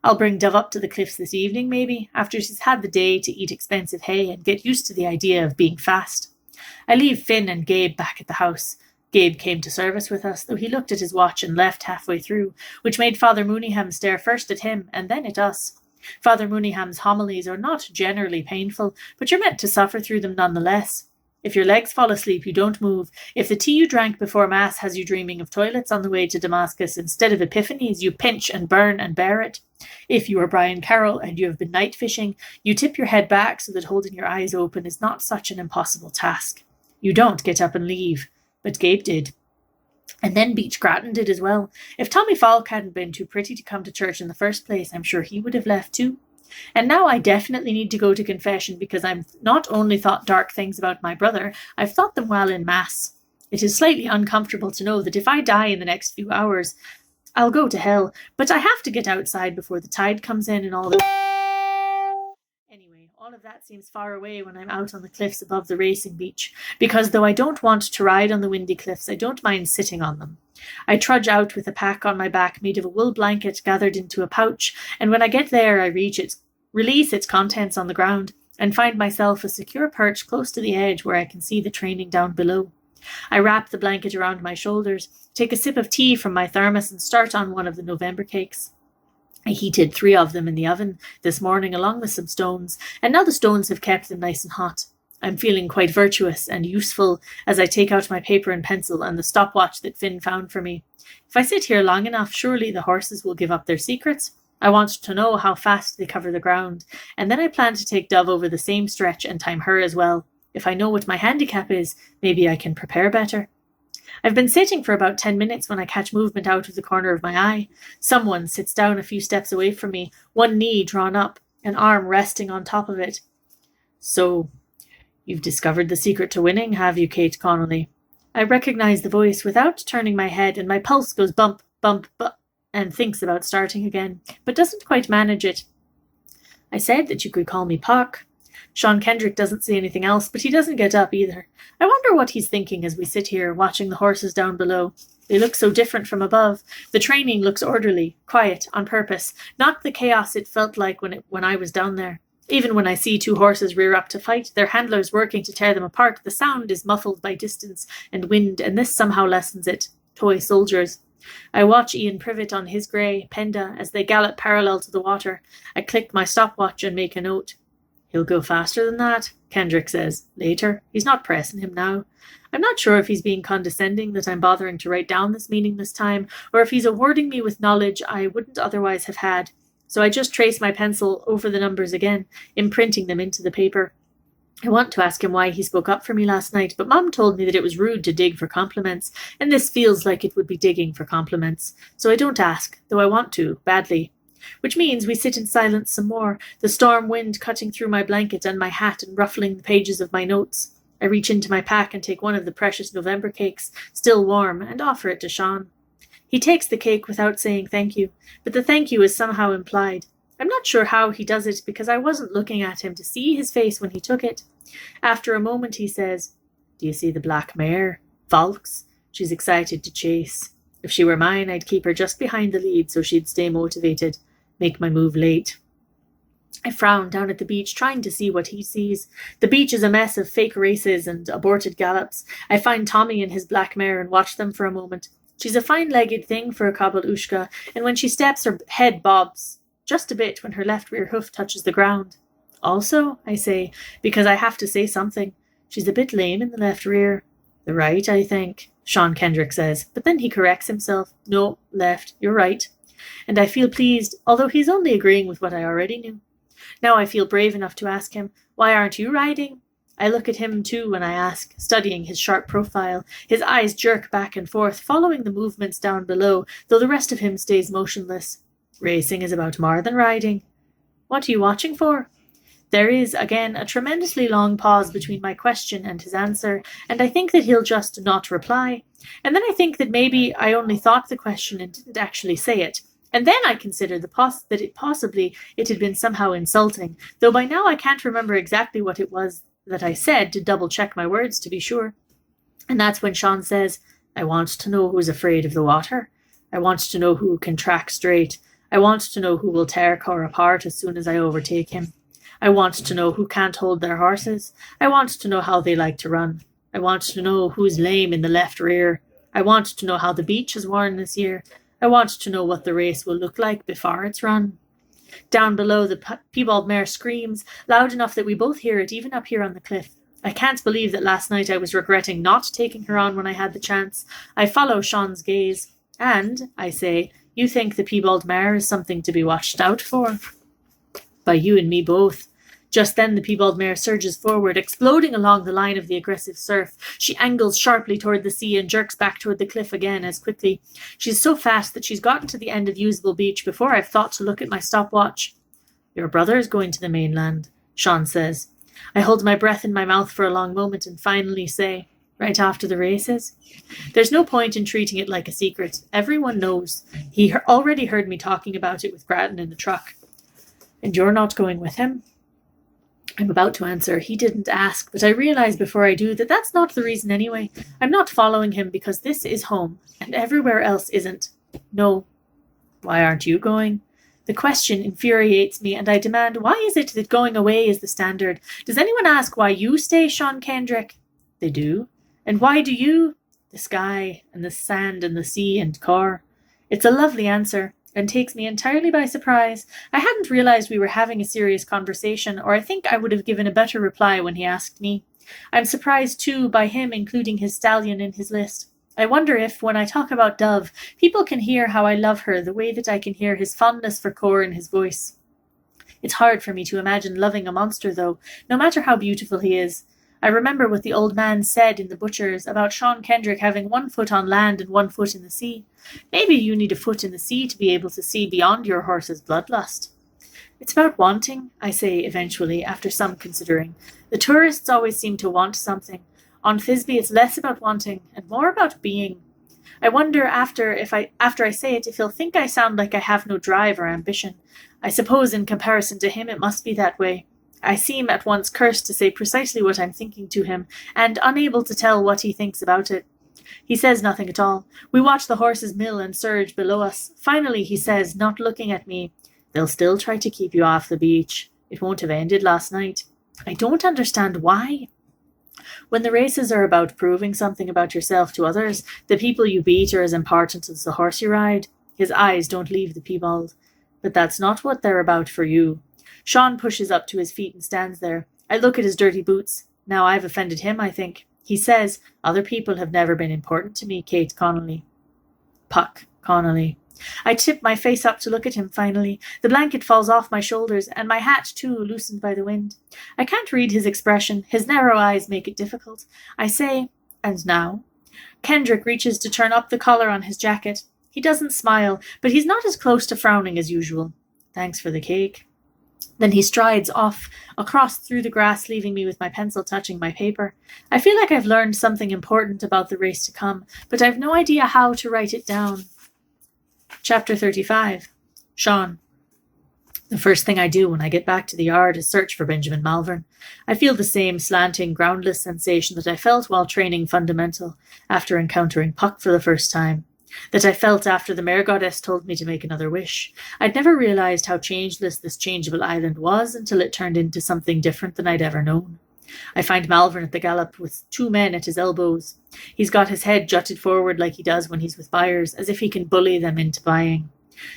I'll bring Dove up to the cliffs this evening, maybe, after she's had the day to eat expensive hay and get used to the idea of being fast. I leave Finn and Gabe back at the house. Gabe came to service with us, though he looked at his watch and left halfway through, which made Father Mooneyham stare first at him and then at us. Father Mooneyham's homilies are not generally painful, but you're meant to suffer through them nonetheless. If your legs fall asleep, you don't move. If the tea you drank before Mass has you dreaming of toilets on the way to Damascus instead of epiphanies, you pinch and burn and bear it. If you are Brian Carroll and you have been night fishing, you tip your head back so that holding your eyes open is not such an impossible task. You don't get up and leave, but Gabe did. And then Beach Gratton did as well. If Tommy Falk hadn't been too pretty to come to church in the first place, I'm sure he would have left too. And now I definitely need to go to confession because I've not only thought dark things about my brother, I've thought them while in Mass. It is slightly uncomfortable to know that if I die in the next few hours, I'll go to hell, but I have to get outside before the tide comes in and all the... Anyway, all of that seems far away when I'm out on the cliffs above the racing beach, because though I don't want to ride on the windy cliffs, I don't mind sitting on them. I trudge out with a pack on my back made of a wool blanket gathered into a pouch, and when I get there I release its contents on the ground, and find myself a secure perch close to the edge where I can see the training down below. I wrap the blanket around my shoulders, take a sip of tea from my thermos, and start on one of the November cakes. I heated 3 of them in the oven this morning along with some stones, and now the stones have kept them nice and hot. I'm feeling quite virtuous and useful as I take out my paper and pencil and the stopwatch that Finn found for me. If I sit here long enough, surely the horses will give up their secrets. I want to know how fast they cover the ground, and then I plan to take Dove over the same stretch and time her as well. If I know what my handicap is, maybe I can prepare better. I've been sitting for about 10 minutes when I catch movement out of the corner of my eye. Someone sits down a few steps away from me, one knee drawn up, an arm resting on top of it. So, you've discovered the secret to winning, have you, Kate Connolly? I recognize the voice without turning my head, and my pulse goes bump, bump, bump, and thinks about starting again, but doesn't quite manage it. I said that you could call me Puck. Sean Kendrick doesn't say anything else, but he doesn't get up either. I wonder what he's thinking as we sit here, watching the horses down below. They look so different from above. The training looks orderly, quiet, on purpose, not the chaos it felt like when I was down there. Even when I see 2 horses rear up to fight, their handlers working to tear them apart, the sound is muffled by distance and wind, and this somehow lessens it. Toy soldiers. I watch Ian Privet on his grey Penda as they gallop parallel to the water. I click my stopwatch and make a note. He'll go faster than that, Kendrick says, later. He's not pressing him now. I'm not sure if he's being condescending that I'm bothering to write down this meaningless time, or if he's awarding me with knowledge I wouldn't otherwise have had. So I just trace my pencil over the numbers again, imprinting them into the paper. I want to ask him why he spoke up for me last night, but Mum told me that it was rude to dig for compliments, and this feels like it would be digging for compliments. So I don't ask, though I want to, badly. Which means we sit in silence some more, the storm wind cutting through my blanket and my hat and ruffling the pages of my notes. I reach into my pack and take one of the precious November cakes, still warm, and offer it to Sean. He takes the cake without saying thank you, but the thank you is somehow implied. I'm not sure how he does it because I wasn't looking at him to see his face when he took it. After a moment he says, "Do you see the black mare? Falks? She's excited to chase." If she were mine, I'd keep her just behind the lead so she'd stay motivated, make my move late. I frown down at the beach, trying to see what he sees. The beach is a mess of fake races and aborted gallops. I find Tommy and his black mare and watch them for a moment. She's a fine-legged thing for a Kabelushka, and when she steps, her head bobs just a bit when her left rear hoof touches the ground. Also, I say, because I have to say something, she's a bit lame in the left rear. The right, I think, Sean Kendrick says, but then he corrects himself. No, left, you're right. And I feel pleased, although he's only agreeing with what I already knew. Now I feel brave enough to ask him, why aren't you riding? I look at him too when I ask, studying his sharp profile. His eyes jerk back and forth, following the movements down below, though the rest of him stays motionless. Racing is about more than riding. What are you watching for? There is, again, a tremendously long pause between my question and his answer, and I think that he'll just not reply. And then I think that maybe I only thought the question and didn't actually say it. And then I consider that it had been somehow insulting, though by now I can't remember exactly what it was that I said to double-check my words to be sure. And that's when Sean says, I want to know who's afraid of the water. I want to know who can track straight. I want to know who will tear Corr apart as soon as I overtake him. I want to know who can't hold their horses. I want to know how they like to run. I want to know who's lame in the left rear. I want to know how the beach is worn this year. I want to know what the race will look like before it's run. Down below, the piebald mare screams, loud enough that we both hear it, even up here on the cliff. I can't believe that last night I was regretting not taking her on when I had the chance. I follow Sean's gaze. And, I say, you think the piebald mare is something to be watched out for? By you and me both. Just then the piebald mare surges forward, exploding along the line of the aggressive surf. She angles sharply toward the sea and jerks back toward the cliff again as quickly. She's so fast that she's gotten to the end of usable beach before I've thought to look at my stopwatch. Your brother is going to the mainland, Sean says. I hold my breath in my mouth for a long moment and finally say, right after the races? There's no point in treating it like a secret. Everyone knows. He already heard me talking about it with Gratton in the truck. And you're not going with him? I'm about to answer, he didn't ask, but I realize before I do that that's not the reason anyway. I'm not following him because this is home, and everywhere else isn't. No. Why aren't you going? The question infuriates me, and I demand, why is it that going away is the standard? Does anyone ask why you stay, Sean Kendrick? They do. And why do you? The sky, and the sand, and the sea, and Corr. It's a lovely answer, and takes me entirely by surprise. I hadn't realized we were having a serious conversation, or I think I would have given a better reply when he asked me. I'm surprised, too, by him including his stallion in his list. I wonder if, when I talk about Dove, people can hear how I love her the way that I can hear his fondness for Corr in his voice. It's hard for me to imagine loving a monster, though, no matter how beautiful he is. I remember what the old man said in The Butchers about Sean Kendrick having 1 foot on land and 1 foot in the sea. Maybe you need a foot in the sea to be able to see beyond your horse's bloodlust. It's about wanting, I say eventually, after some considering. The tourists always seem to want something. On Thisbe it's less about wanting and more about being. I wonder after I say it if he'll think I sound like I have no drive or ambition. I suppose in comparison to him it must be that way. I seem at once cursed to say precisely what I'm thinking to him, and unable to tell what he thinks about it. He says nothing at all. We watch the horses mill and surge below us. Finally he says, not looking at me, they'll still try to keep you off the beach. It won't have ended last night. I don't understand why. When the races are about proving something about yourself to others, the people you beat are as important as the horse you ride. His eyes don't leave the piebald. But that's not what they're about for you. Sean pushes up to his feet and stands there. I look at his dirty boots. Now I've offended him, I think. He says, other people have never been important to me, Kate Connolly. Puck Connolly. I tip my face up to look at him finally. The blanket falls off my shoulders, and my hat, too, loosened by the wind. I can't read his expression. His narrow eyes make it difficult. I say, and now? Kendrick reaches to turn up the collar on his jacket. He doesn't smile, but he's not as close to frowning as usual. Thanks for the cake. Then he strides off, across through the grass, leaving me with my pencil touching my paper. I feel like I've learned something important about the race to come, but I've no idea how to write it down. Chapter 35. Sean. The first thing I do when I get back to the yard is search for Benjamin Malvern. I feel the same slanting, groundless sensation that I felt while training fundamental, after encountering Puck for the first time. that I felt after the mare goddess told me to make another wish. I'd never realized how changeless this changeable island was until it turned into something different than I'd ever known. I find Malvern at the gallop with 2 men at his elbows. He's got his head jutted forward like he does when he's with buyers, as if he can bully them into buying.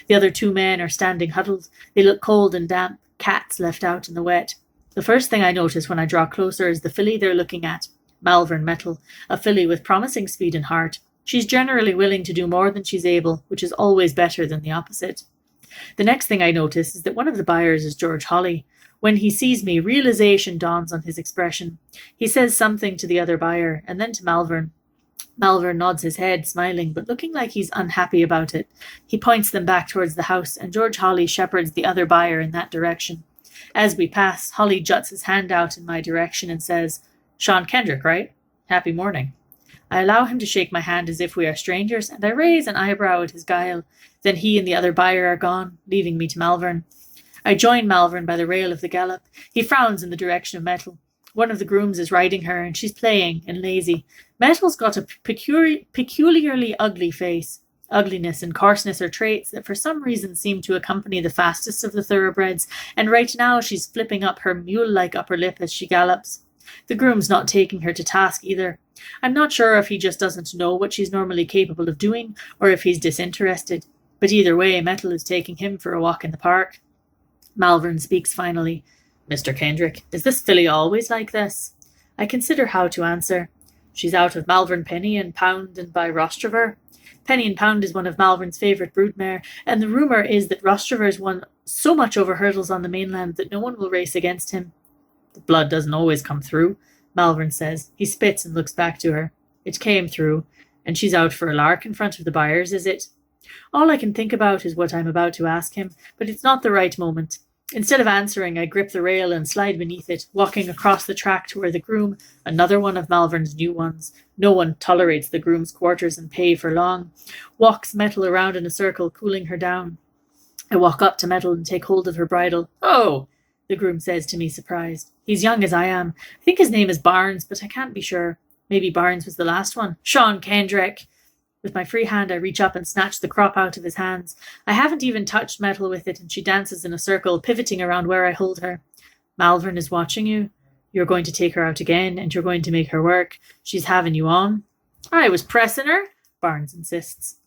The other 2 men are standing huddled. They look cold and damp, cats left out in the wet. The first thing I notice when I draw closer is the filly they're looking at, Malvern Metal, a filly with promising speed and heart. She's generally willing to do more than she's able, which is always better than the opposite. The next thing I notice is that one of the buyers is Geoge Holly. When he sees me, realization dawns on his expression. He says something to the other buyer, and then to Malvern. Malvern nods his head, smiling, but looking like he's unhappy about it. He points them back towards the house, and Geoge Holly shepherds the other buyer in that direction. As we pass, Holly juts his hand out in my direction and says, "Sean Kendrick, right? Happy morning." I allow him to shake my hand as if we are strangers, and I raise an eyebrow at his guile. Then he and the other buyer are gone, leaving me to Malvern. I join Malvern by the rail of the gallop. He frowns in the direction of Metal. One of the grooms is riding her, and she's playing and lazy. Metal's got a peculiarly ugly face. Ugliness and coarseness are traits that for some reason seem to accompany the fastest of the thoroughbreds, and right now she's flipping up her mule-like upper lip as she gallops. The groom's not taking her to task either. I'm not sure if he just doesn't know what she's normally capable of doing, or if he's disinterested. But either way, Metal is taking him for a walk in the park. Malvern speaks finally. "Mr. Kendrick, is this filly always like this?" I consider how to answer. "She's out of Malvern Penny and Pound and by Rostraver. Penny and Pound is one of Malvern's favourite broodmare, and the rumour is that Rostraver's won so much over hurdles on the mainland that no one will race against him." "The blood doesn't always come through," Malvern says. He spits and looks back to her. "It came through, and she's out for a lark in front of the buyers, is it?" All I can think about is what I'm about to ask him, but it's not the right moment. Instead of answering, I grip the rail and slide beneath it, walking across the track to where the groom, another one of Malvern's new ones, no one tolerates the groom's quarters and pay for long, walks Metal around in a circle, cooling her down. I walk up to Metal and take hold of her bridle. "Oh," the groom says to me, surprised. He's young as I am. I think his name is Barnes, but I can't be sure. Maybe Barnes was the last one. "Sean Kendrick." With my free hand, I reach up and snatch the crop out of his hands. I haven't even touched Metal with it, and she dances in a circle, pivoting around where I hold her. "Malvern is watching you. You're going to take her out again, and you're going to make her work. She's having you on." "I was pressing her," Barnes insists.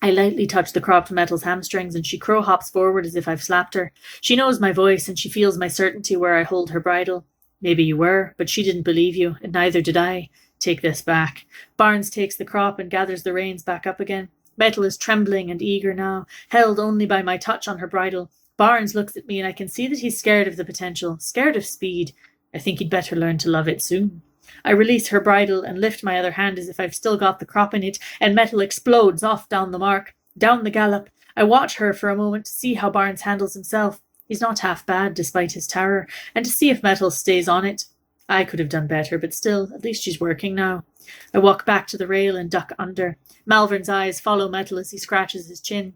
I lightly touch the cropped Metal's hamstrings, and she crow hops forward as if I've slapped her. She knows my voice, and she feels my certainty where I hold her bridle. "Maybe you were, but she didn't believe you, and neither did I. Take this back." Barnes takes the crop and gathers the reins back up again. Metal is trembling and eager now, held only by my touch on her bridle. Barnes looks at me, and I can see that he's scared of the potential, scared of speed. I think he'd better learn to love it soon. I release her bridle and lift my other hand as if I've still got the crop in it, and Metal explodes off down the mark, down the gallop. I watch her for a moment to see how Barnes handles himself. He's not half bad, despite his terror, and to see if Metal stays on it. I could have done better, but still, at least she's working now. I walk back to the rail and duck under. Malvern's eyes follow Metal as he scratches his chin.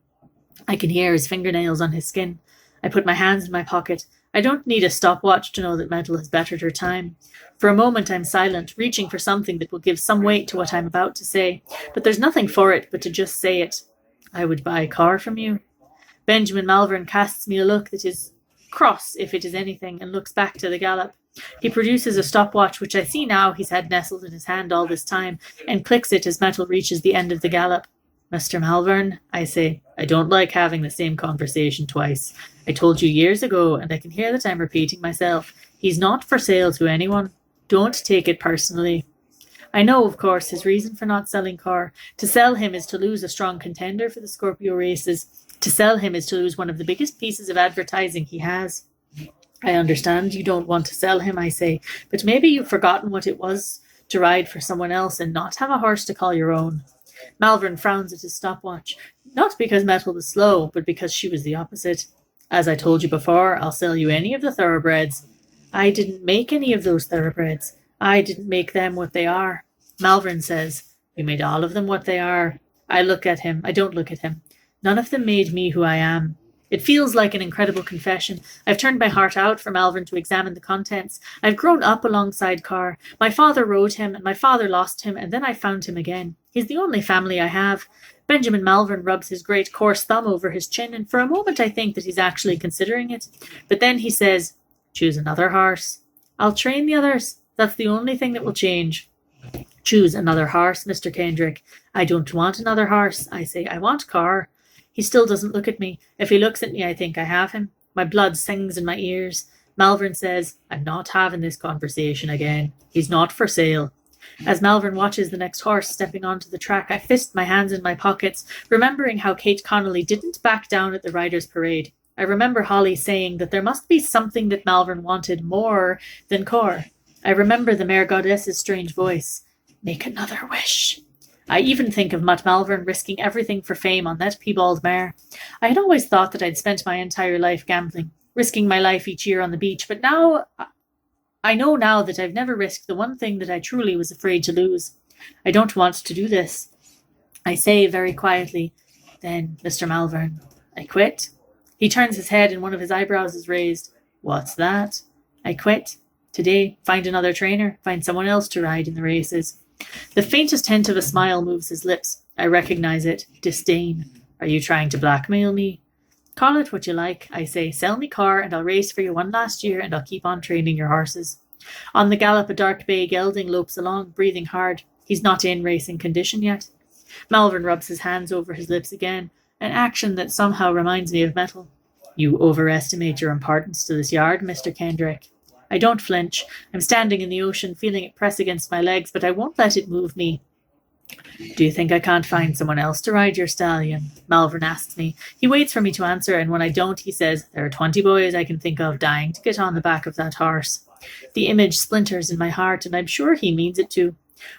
I can hear his fingernails on his skin. I put my hands in my pocket. I don't need a stopwatch to know that Metal has bettered her time. For a moment I'm silent, reaching for something that will give some weight to what I'm about to say, but there's nothing for it but to just say it. "I would buy Corr from you." Benjamin Malvern casts me a look that is cross, if it is anything, and looks back to the gallop. He produces a stopwatch, which I see now he's had nestled in his hand all this time, and clicks it as Metal reaches the end of the gallop. "Mr. Malvern," I say, "I don't like having the same conversation twice. I told you years ago, and I can hear that I'm repeating myself. He's not for sale to anyone. Don't take it personally." I know, of course, his reason for not selling Corr. To sell him is to lose a strong contender for the Scorpio Races. To sell him is to lose one of the biggest pieces of advertising he has. "I understand you don't want to sell him," I say, "but maybe you've forgotten what it was to ride for someone else and not have a horse to call your own." Malvern frowns at his stopwatch, not because Metal was slow, but because she was the opposite. "As I told you before, I'll sell you any of the thoroughbreds." "I didn't make any of those thoroughbreds. I didn't make them what they are." Malvern says, "You made all of them what they are." I don't look at him. None of them made me who I am. It feels like an incredible confession. I've turned my heart out for Malvern to examine the contents. I've grown up alongside Corr. My father rode him, and my father lost him, and then I found him again. He's the only family I have. Benjamin Malvern rubs his great coarse thumb over his chin, and for a moment I think that he's actually considering it. But then he says, "Choose another horse." "I'll train the others. That's the only thing that will change." "Choose another horse, Mr. Kendrick." "I don't want another horse," I say. "I want Corr." He still doesn't look at me. If he looks at me, I think I have him. My blood sings in my ears. Malvern says, "I'm not having this conversation again. He's not for sale." As Malvern watches the next horse stepping onto the track, I fist my hands in my pockets, remembering how Kate Connolly didn't back down at the Riders' Parade. I remember Holly saying that there must be something that Malvern wanted more than Corr. I remember the Mare Goddess's strange voice. "Make another wish." I even think of Mutt Malvern risking everything for fame on that piebald mare. I had always thought that I'd spent my entire life gambling, risking my life each year on the beach, but I know now that I've never risked the one thing that I truly was afraid to lose. I don't want to do this. I say very quietly, "Then, Mr. Malvern, I quit." He turns his head and one of his eyebrows is raised. "What's that?" "I quit. Today, find another trainer, find someone else to ride in the races." The faintest hint of a smile moves his lips. I recognize it. Disdain. "Are you trying to blackmail me?" "Call it what you like," I say. "Sell me Corr and I'll race for you one last year and I'll keep on training your horses." On the gallop, a dark bay gelding lopes along, breathing hard. He's not in racing condition yet. Malvern rubs his hands over his lips again, an action that somehow reminds me of metal. "You overestimate your importance to this yard, Mr. Kendrick." I don't flinch. I'm standing in the ocean, feeling it press against my legs, but I won't let it move me. "Do you think I can't find someone else to ride your stallion?" Malvern asks me. He waits for me to answer, and when I don't, he says, "There are 20 boys I can think of dying to get on the back of that horse." The image splinters in my heart, and I'm sure he means it to.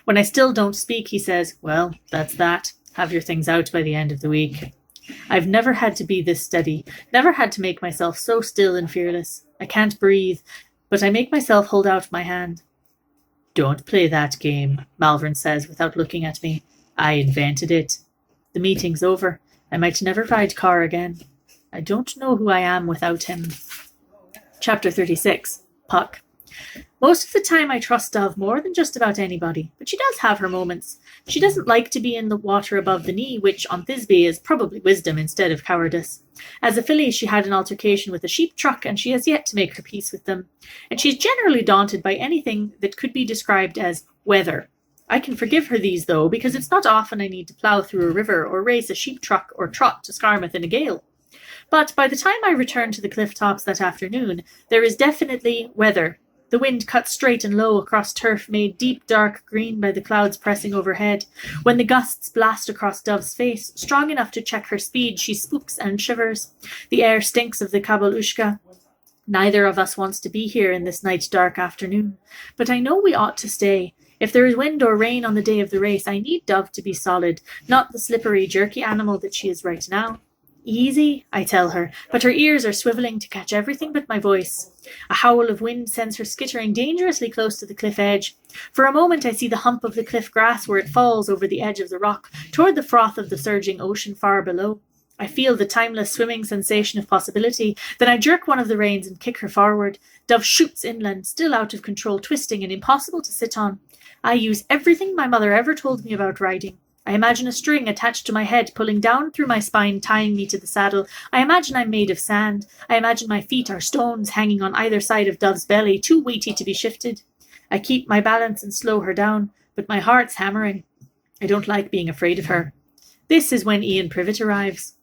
When I still don't speak, he says, "Well, that's that. Have your things out by the end of the week." I've never had to be this steady, never had to make myself so still and fearless. I can't breathe, but I make myself hold out my hand. "Don't play that game," Malvern says without looking at me. "I invented it." The meeting's over. I might never ride Corr again. I don't know who I am without him. Chapter 36. Puck. Most of the time I trust Dove more than just about anybody, but she does have her moments. She doesn't like to be in the water above the knee, which on Thisbe is probably wisdom instead of cowardice. As a filly, she had an altercation with a sheep truck, and she has yet to make her peace with them. And she's generally daunted by anything that could be described as weather. I can forgive her these, though, because it's not often I need to plough through a river or race a sheep truck or trot to Scarmouth in a gale. But by the time I return to the cliff tops that afternoon, there is definitely weather. The wind cuts straight and low across turf made deep dark green by the clouds pressing overhead. When the gusts blast across Dove's face, strong enough to check her speed, she spooks and shivers. The air stinks of the kabalushka. Neither of us wants to be here in this night dark afternoon, but I know we ought to stay. If there is wind or rain on the day of the race, I need Dove to be solid, not the slippery, jerky animal that she is right now. "Easy," I tell her, but her ears are swivelling to catch everything but my voice. A howl of wind sends her skittering dangerously close to the cliff edge. For a moment I see the hump of the cliff grass where it falls over the edge of the rock, toward the froth of the surging ocean far below. I feel the timeless swimming sensation of possibility. Then I jerk one of the reins and kick her forward. Dove shoots inland, still out of control, twisting and impossible to sit on. I use everything my mother ever told me about riding. I imagine a string attached to my head, pulling down through my spine, tying me to the saddle. I imagine I'm made of sand. I imagine my feet are stones hanging on either side of Dove's belly, too weighty to be shifted. I keep my balance and slow her down, but my heart's hammering. I don't like being afraid of her. This is when Ian Privet arrives.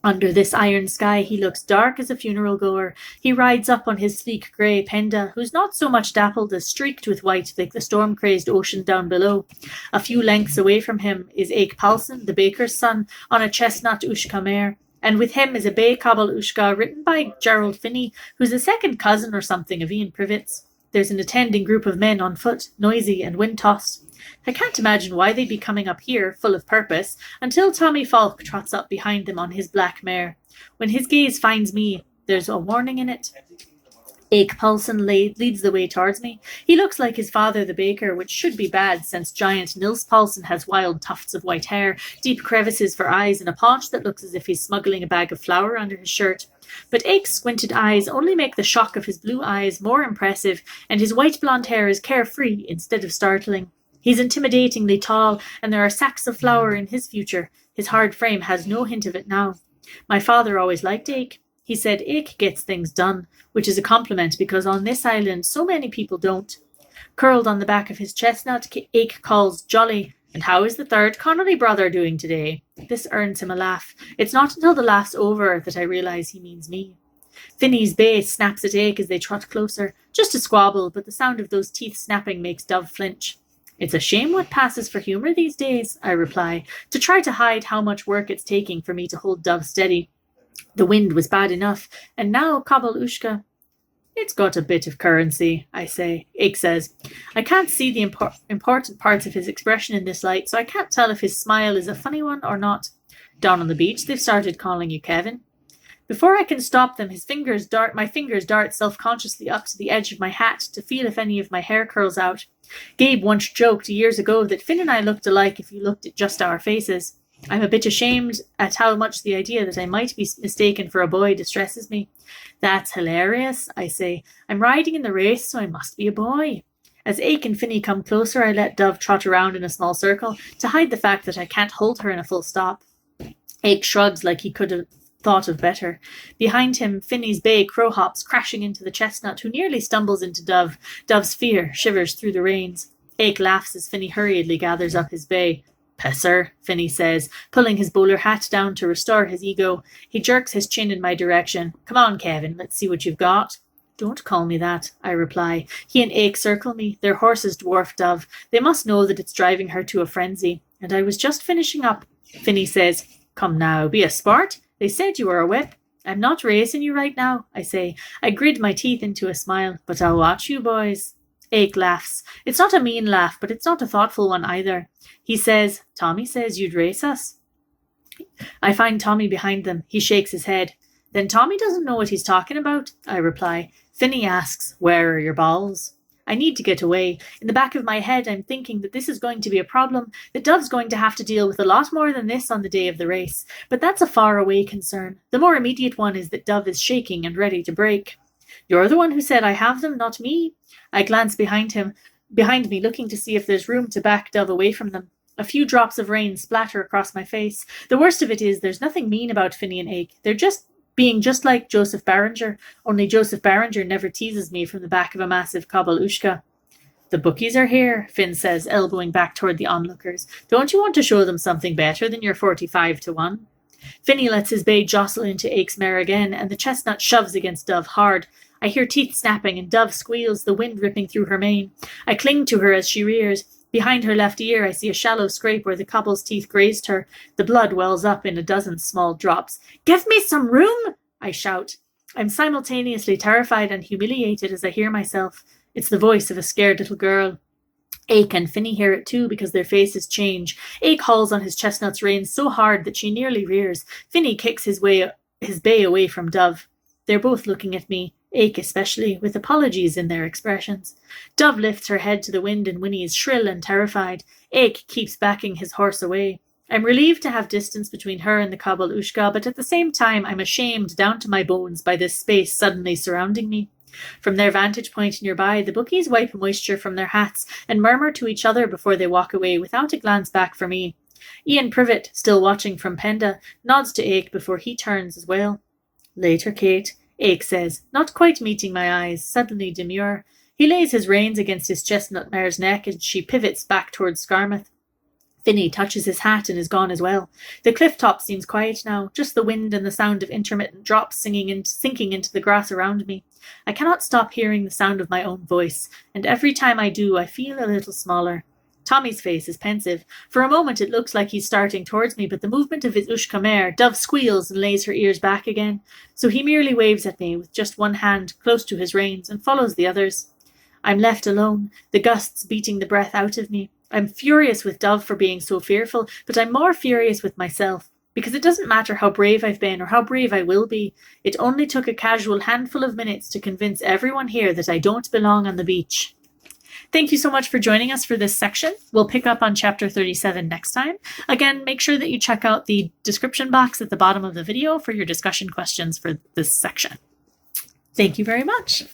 Under this iron sky, he looks dark as a funeral goer. He rides up on his sleek grey Penda, who's not so much dappled as streaked with white like the storm-crazed ocean down below. A few lengths away from him is Ake Palson, the baker's son, on a chestnut Ushka mare, and with him is a bay cobble Ushka written by Gerald Finney, who's a second cousin or something of Ian Privet's. There's an attending group of men on foot, noisy and wind-tossed. I can't imagine why they'd be coming up here, full of purpose, until Tommy Falk trots up behind them on his black mare. When his gaze finds me, there's a warning in it. Ake Paulson leads the way towards me. He looks like his father, the baker, which should be bad, since giant Nils Paulson has wild tufts of white hair, deep crevices for eyes, and a paunch that looks as if he's smuggling a bag of flour under his shirt. But Ake's squinted eyes only make the shock of his blue eyes more impressive, and his white blonde hair is carefree instead of startling. He's intimidatingly tall, and there are sacks of flour in his future. His hard frame has no hint of it now. My father always liked Ake. He said Ake gets things done, which is a compliment because on this island so many people don't. Curled on the back of his chestnut, Ake calls jolly. And how is the third Connolly brother doing today? This earns him a laugh. It's not until the laugh's over that I realise he means me. Finny's bay snaps at Ake as they trot closer. Just a squabble, but the sound of those teeth snapping makes Dove flinch. It's a shame what passes for humour these days, I reply, to try to hide how much work it's taking for me to hold Dove steady. The wind was bad enough, and now Kabalushka. It's got a bit of currency, I say. Ake says. I can't see the important parts of his expression in this light, so I can't tell if his smile is a funny one or not. Down on the beach, they've started calling you Kevin. Before I can stop them, my fingers dart self-consciously up to the edge of my hat to feel if any of my hair curls out. Gabe once joked years ago that Finn and I looked alike if you looked at just our faces. I'm a bit ashamed at how much the idea that I might be mistaken for a boy distresses me. That's hilarious, I say. I'm riding in the race, so I must be a boy. As Ake and Finny come closer, I let Dove trot around in a small circle to hide the fact that I can't hold her in a full stop. Ake shrugs like he could have thought of better. Behind him, Finny's bay crow hops, crashing into the chestnut, who nearly stumbles into Dove. Dove's fear shivers through the reins. Ake laughs as Finny hurriedly gathers up his bay. Pisser, Finny says, pulling his bowler hat down to restore his ego. He jerks his chin in my direction. Come on, Kevin, let's see what you've got. Don't call me that, I reply. He and Ake circle me. Their horses dwarf Dove. They must know that it's driving her to a frenzy. And I was just finishing up. Finny says, Come now, be a sport. They said you were a whip. I'm not racing you right now, I say. I grit my teeth into a smile. But I'll watch you boys. Ake laughs. It's not a mean laugh, but it's not a thoughtful one either. He says, Tommy says you'd race us. I find Tommy behind them. He shakes his head. Then Tommy doesn't know what he's talking about, I reply. Finny asks, Where are your balls? I need to get away. In the back of my head, I'm thinking that this is going to be a problem, that Dove's going to have to deal with a lot more than this on the day of the race. But that's a far-away concern. The more immediate one is that Dove is shaking and ready to break. You're the one who said I have them, not me. I glance behind me, looking to see if there's room to back Dove away from them. A few drops of rain splatter across my face. The worst of it is there's nothing mean about Finny and Ake. They're just like Joseph Barringer, only Joseph Barringer never teases me from the back of a massive Kabalushka. The bookies are here, Finn says, elbowing back toward the onlookers. Don't you want to show them something better than your 45-1? Finny lets his bay jostle into Ake's mare again, and the chestnut shoves against Dove hard. I hear teeth snapping, and Dove squeals, the wind ripping through her mane. I cling to her as she rears. Behind her left ear, I see a shallow scrape where the cobble's teeth grazed her. The blood wells up in a dozen small drops. Give me some room! I shout. I'm simultaneously terrified and humiliated as I hear myself. It's the voice of a scared little girl. Ake and Finny hear it too because their faces change. Ake hauls on his chestnut's reins so hard that she nearly rears. Finny kicks his bay away from Dove. They're both looking at me, Ake especially, with apologies in their expressions. Dove lifts her head to the wind and whinnies, shrill and terrified. Ake keeps backing his horse away. I'm relieved to have distance between her and the Kabalushka, but at the same time I'm ashamed down to my bones by this space suddenly surrounding me. From their vantage point nearby, the bookies wipe moisture from their hats and murmur to each other before they walk away without a glance back for me. Ian Privet, still watching from Penda, nods to Ake before he turns as well. Later, Kate, Ake says, not quite meeting my eyes, suddenly demure. He lays his reins against his chestnut mare's neck and she pivots back towards Scarmouth. Finny touches his hat and is gone as well. The cliff top seems quiet now, just the wind and the sound of intermittent drops sinking into the grass around me. I cannot stop hearing the sound of my own voice, and every time I do I feel a little smaller. Tommy's face is pensive. For a moment it looks like he's starting towards me, but the movement of his Ushka mare, Dove squeals and lays her ears back again, so he merely waves at me with just one hand close to his reins and follows the others. I'm left alone, the gusts beating the breath out of me. I'm furious with Dove for being so fearful, but I'm more furious with myself, because it doesn't matter how brave I've been or how brave I will be. It only took a casual handful of minutes to convince everyone here that I don't belong on the beach. Thank you so much for joining us for this section. We'll pick up on chapter 37 next time. Again, make sure that you check out the description box at the bottom of the video for your discussion questions for this section. Thank you very much.